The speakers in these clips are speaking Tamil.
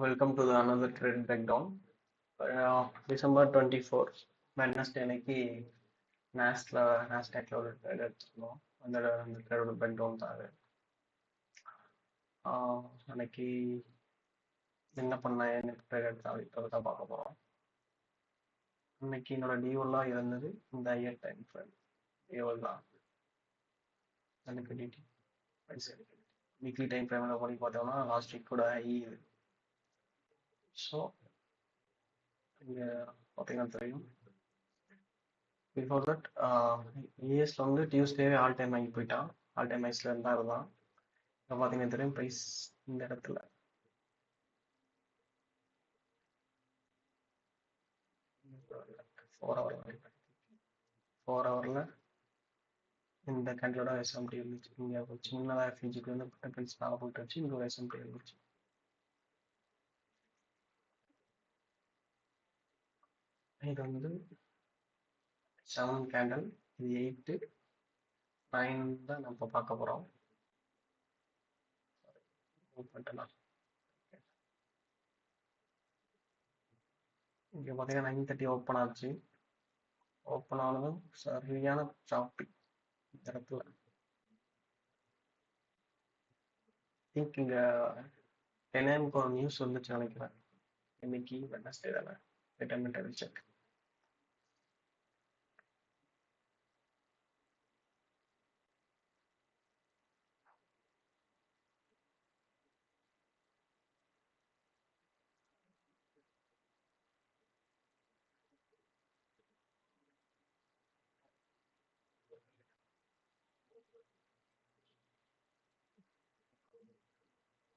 Welcome to the another trade breakdown. December 24 Wednesday அன்னைக்கு நாஸ்டாக்ல ஒரு ட்ரேட் எடுத்துருந்தோம். அந்த ட்ரேடோட breakdown தான் அது. அன்னைக்கு என்ன பண்ணேன், என்ன ட்ரேட் எடுத்தேன் அப்படின்றத பார்க்க போகிறோம். அன்னைக்கு என்னோட டிஓலாம் இருந்தது இந்த ஐயர் டைம் ஃப்ரேம் டிஓல் தான். எனக்கு டிடி வீக்லி டைம் ஃப்ரேமில் பண்ணி பார்த்தோம்னா லாஸ்ட் வீக் கூட ஐ இது. ஸோ இங்கே பார்த்தீங்கன்னா தெரியும். பிஃபோர் தட் யூஎஸ்ல வந்து டியூஸ்டேவே ஆல் டைம் வாங்கி போயிட்டான். ஆல் டைம் ஐஸ்ல இருந்தா இருந்தான். இப்போ பார்த்தீங்கன்னா தெரியும் ப்ரைஸ் இந்த இடத்துல 4 ஹவரில் இந்த கண்ட்ரோட எஸ்எம்டி இருந்துச்சு. இங்கே ஒரு சின்னதாக எஃப்இஜிக்கு வந்து ப்ரின்ஸ் மேலே போயிட்டு வச்சு இங்கே ஒரு எஸ்எம்டி இருந்துச்சு. இது வந்து 7 கேண்டல், இது 8 9 தான் நம்ம பார்க்க போகிறோம். இங்கே பார்த்தீங்கன்னா 9:30 ஓப்பன் ஆச்சு. ஓப்பன் ஆனதும் சரியான சாப்பி இந்த இடத்துல. திங்க் இங்கே 10 AM ஒரு நியூஸ் வந்துச்சு நினைக்கிறேன். இன்னைக்கு வெட்னஸ்டே தானே, ரிட்டைர்மெண்ட் செக்.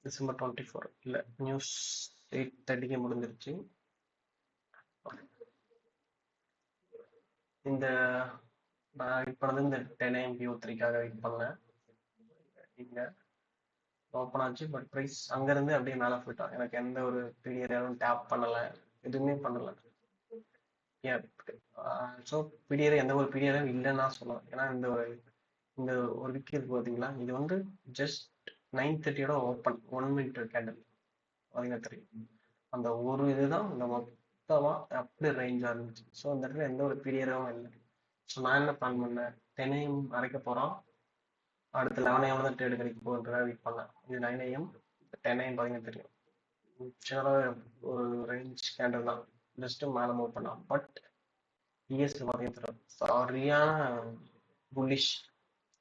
டிசம்பர் 24 இல்லை, நியூஸ் 8:30 முடிஞ்சிருச்சு. இந்த நான் இப்போ வந்து இந்த 10 AM PO3க்காக வெயிட் பண்ணேன். இங்கே ஓப்பன் ஆச்சு. பட் ப்ரைஸ் அங்கேருந்து அப்படியே மேலே போயிட்டான். எனக்கு எந்த ஒரு பிடிஆரும் டேப் பண்ணலை, எதுவுமே பண்ணலை. ஸோ பிடிஆர் எந்த ஒரு பிடிஆரும் இல்லைன்னு நான் சொல்லுவேன். ஏன்னா இந்த ஒரு வீக் இருக்கு பார்த்தீங்களா, இது வந்து ஜஸ்ட் 9:30 ஓப்பன் 1 மினிட் கேண்டல் பார்த்தீங்கன்னா தெரியும். அந்த ஒரு இதுதான் இந்த மொத்தமாக அப்படி ரேஞ்சாக இருந்துச்சு. ஸோ அந்த இடத்துல எந்த ஒரு பீரியரும் இல்லை. ஸோ நான் என்ன பிளான் பண்ணேன், 10 AM அரைக்க போகிறோம், அடுத்து 11 AM தான் ட்ரேடு கிடைக்க போகிறதுக்காக வெயிட் பண்ணேன். இது 9 AM 10 AM பார்த்தீங்கன்னா தெரியும். சின்னதாக ஒரு ரேஞ்ச் கேண்டல் தான், ஜஸ்ட்டு மேலே மூவ் பண்ணலாம். பட் இஎஸ்ல பார்த்தீங்கன்னா தெரியும் சரியான புல்லிஷ்.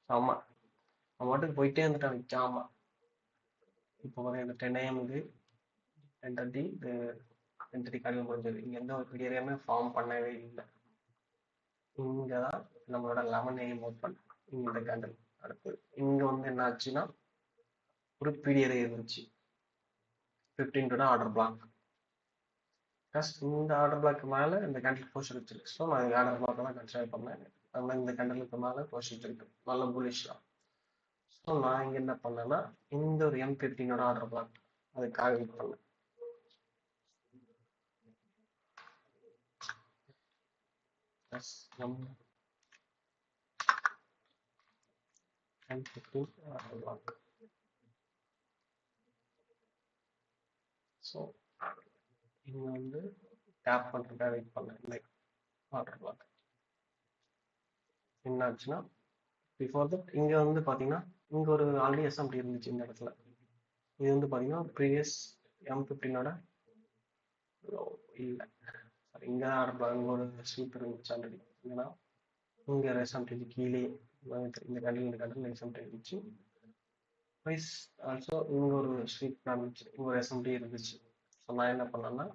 ஆமாம், அவன் மட்டும் போயிட்டே இருந்துட்டான் நிற்காம. இப்போ பார்த்தீங்கன்னா 10 AM இது 10:30 இது 10:30 காலையில் முடிஞ்சது. இங்கே எந்த ஒரு பீரியருமே ஃபார்ம் பண்ணவே இல்லை. இங்கே தான் நம்மளோட 11 AM ஓப்பன். இங்கே இந்த கேண்டல் அடுத்து இங்கே வந்து என்ன ஆச்சுன்னா ஒரு பீரியரே இருந்துச்சு 15 ஆர்டர் பிளாக். இந்த ஆர்டர் பிளாக் மேலே இந்த கேண்டல் க்ளோஸ் வச்சிருக்கு. ஸோ நான் இந்த ஆர்டர் பிளாக் தான் கன்சிடர் பண்ணேன். அதனால இந்த கேண்டலுக்கு மேலே க்ளோஸ் வச்சிருக்கு, நல்ல புலிஷ் தான். ஸோ நான் இங்கே என்ன பண்ணேன்னா இந்த ஒரு M15 ஆர்டர் பிளாக் அதுக்காக வெயிட் பண்ணேன். M15 order black. ஸோ இங்கே வந்து டேப் பண்ணுறதுக்காக வெயிட் பண்ணேன். லைக் ஆர்டர் பிளாக் என்ன ஆச்சுன்னா பிஃபோர் தட் இங்கே வந்து பார்த்தீங்கன்னா இங்கே ஒரு ஆல்ரெடி எஸ்எம்டி இருந்துச்சு இந்த இடத்துல. இது வந்து பார்த்தீங்கன்னா ப்ரீவியஸ் M15 இல்லை, சாரி இங்கே தான் ஆர்டர் பிளாக். இங்கே ஒரு ஸ்வீப் இருந்துச்சு ஆல்ரெடி. இல்லைன்னா இங்கே எஸ்எம்டி கீழே இந்த கண்டில் எஸ்எம்டி இருந்துச்சு. ப்ரைஸ் ஆல்சோ இங்கே ஒரு ஸ்வீப் நடந்துச்சு, இங்கே ஒரு எஸ்எம்டி இருந்துச்சு. ஸோ நான் என்ன பண்ணேன்னா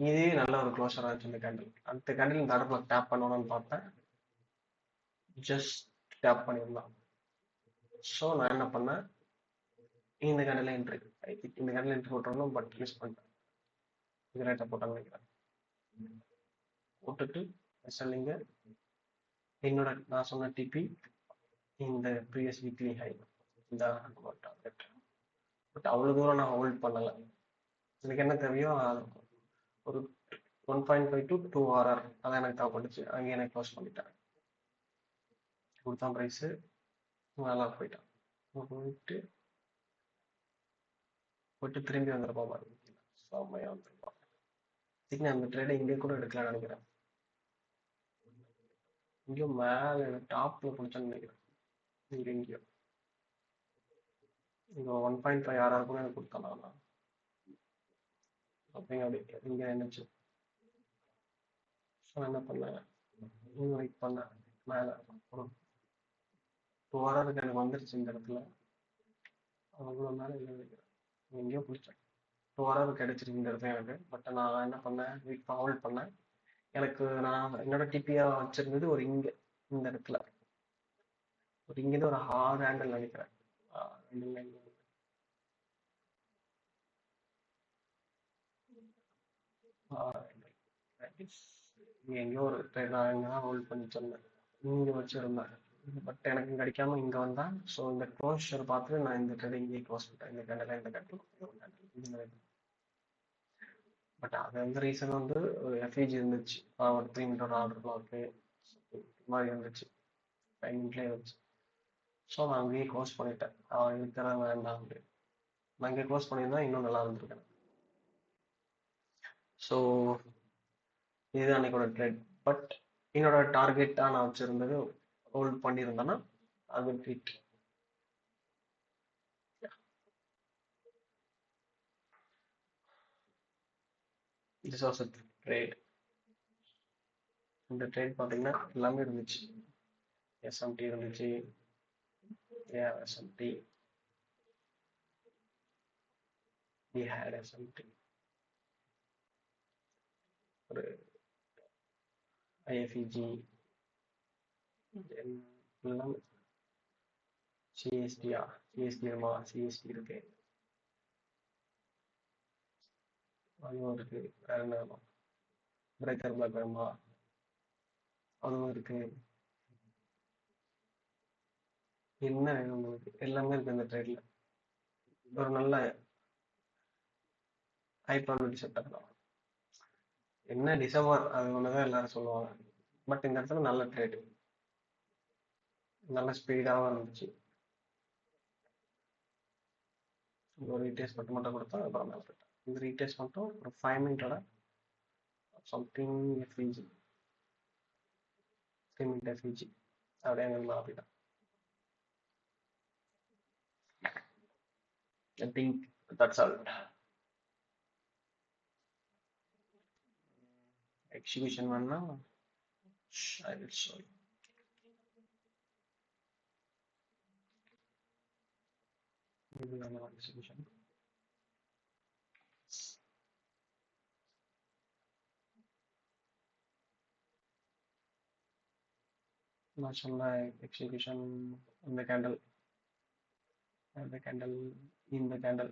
இதே நல்ல ஒரு க்ளோஸர் ஆச்சு இந்த கேண்டில். அடுத்த கேண்டில் இந்த ஆர்டர் பிளாக் டேப் பண்ணணும்னு பார்த்தேன், ஜஸ்ட் டேப் பண்ணிடலாம். ஸோ நான் என்ன பண்ணேன், இந்த கேண்டில் என்ட்ரி, ஐ திங்க் இந்த கேண்டில் என்ட்ரி போட்டுருந்தோம், பட் யூஸ் பண்ணிட்டேன். இது ரேட்டை போட்டாங்க நினைக்கிறேன். போட்டுட்டு செல்லிங்க என்னோட நான் சொன்ன டிபி இந்த ப்ரீவியஸ் வீக்லி ஹை இந்த டார்கெட். பட் அவ்வளோ தூரம் நான் ஹோல்ட் பண்ணலை. எனக்கு என்ன தேவையோ ஒரு 1.5 to 2 RR அதான் எனக்கு தேவைப்பட்டுச்சு. அங்கே எனக்கு க்ளோஸ் பண்ணிட்டேன். கொடுத்தான் ப்ரைஸு நல்லா போயிட்டான். போயிட்டு போயிட்டு திரும்பி வந்துருப்போம் பாருங்க. செம்மையா வந்துருப்பான். நான் அந்த ட்ரேடை இங்கே கூட எடுக்கலாம்னு நினைக்கிறேன். இங்கேயும் மேலே டாப்ல பிடிச்சேன்னு நினைக்கிறேன். இங்கே இங்கேயோ இங்கே 1.5 யாராவது கூட எனக்கு கொடுத்தானா அப்படிங்க. அப்படி இங்கே என்னச்சு. ஸோ என்ன பண்ணேன், இன்னும் வெயிட் பண்ணேன். மேலே ஒரு 2 ஹவருக்கு எனக்கு வந்துருச்சு இந்த இடத்துல. அவ்வளோ மேலே இல்லை நினைக்கிறேன். எங்கேயோ பிடிச்சேன். 2 ஹவருக்கு கிடைச்சிருக்கு இந்த இடத்துல எனக்கு. பட் நான் என்ன பண்ணேன், வெயிட் ஹோல்ட் பண்ணேன். எனக்கு நான் என்னோட டிபியா வச்சிருந்தது ஒரு இங்கே இந்த இடத்துல ஒரு இங்கேருந்து ஒரு 6 ஆங்கிள் நினைக்கிறேன். எங்கேயோ ஒரு நான் இங்கே தான் ஹோல்ட் பண்ணி சொன்னேன், இங்கே வச்சிருந்தேன். பட் எனக்கு கிடைக்காம இங்கே வந்தேன். ஸோ இந்த க்ளோஷர் பார்த்து நான் இந்த ட்ரேட் இங்கேயே க்ளோஸ் பண்ணிட்டேன். இந்த கண்டில் இந்த கண்டில். பட் அது வந்து ரீசன் வந்து எஃப்இஜி இருந்துச்சு. ஒரு 3 மினிட் ஆர்டர்லாம் இருக்கு மாதிரி இருந்துச்சு. 5 மினிட்லேயே இருந்துச்சு. ஸோ நான் அங்கேயே க்ளோஸ் பண்ணிட்டேன். இருக்கிற வேண்டாம் அப்படி. நான் இங்கே க்ளோஸ் பண்ணியிருந்தா இன்னும் நல்லா இருந்திருக்கேன். ஸோ இது அன்னைக்கோட ட்ரேட். பட் என்னோட டார்கெட்டாக நான் வச்சிருந்தது ஹோல்ட் பண்ணியிருந்தேன்னா அது treat. This was a trade. இந்த ட்ரேட் பார்த்தீங்கன்னா எல்லாமே இருந்துச்சு. எஸ்எம்டி இருந்துச்சு, எஸ்எம்டி, we had SMT, ஒரு IFEG, எல்லாமே சிஎஸ்டியா, சிஎஸ்டி இருக்கு, அதுவும் இருக்கு. வேற என்ன வேணும், பிரேக்கர் பிளாக் வேணுமா, அதுவும் இருக்கு. என்ன வேணும் உங்களுக்கு, எல்லாமே இருக்கு இந்த ட்ரேட்ல. ஒரு நல்ல ஹை ப்ராபிலிட்டி செட்டப் தான். என்ன டிசம்பர் அது ஒண்ணுதான் எல்லாரும் சொல்லுவாங்க. பட் இந்த இடத்துல நல்ல ட்ரேட், நல்ல ஸ்பீடாகவும் இருந்துச்சு. ஒரு ரீடேஸ் மட்டும் கொடுத்தா அப்புறம் மேலே போயிட்டேன். இந்த ரீடேஸ் மட்டும் ஒரு 5 மினிட்டோட சம்திங் எஃப்இஜி, 3 மினிட் எஃப்இஜி அப்படியே அங்கே மேலே போயிட்டேன். I think that's all. Execution one now. I will show you. Maybe another execution. Mashallah, execution in the candle. And the candle in the candle.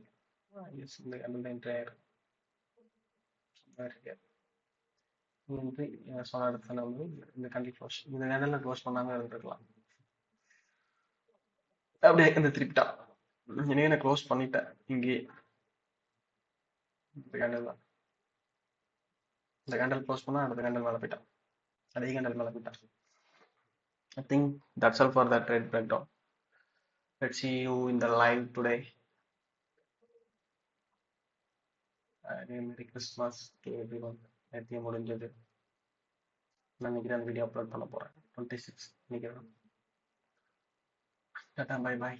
Yes, in the candle the entire somewhere here. வந்து சொன்ன இடத்துல வந்து இந்த கண்டில் க்ளோஸ், இந்த நேரில் க்ளோஸ் பண்ணாம இருந்துருக்கலாம். அப்படியே இந்த திருப்பிட்டா இனியே நான் க்ளோஸ் பண்ணிட்டேன். இங்கே இந்த கேண்டல் தான், இந்த கேண்டல் க்ளோஸ் பண்ணா அடுத்த கேண்டல் மேலே போயிட்டான், அதே கேண்டல் மேலே போயிட்டான். I think that's all for that trade breakdown. Let's see you in the live today. Merry Christmas to everyone. நேற்று முடிஞ்சது. நான் இன்னைக்கு தான் வீடியோ அப்லோட் பண்ண போறேன். 26 நினைக்கிறேன். Tata, bye bye.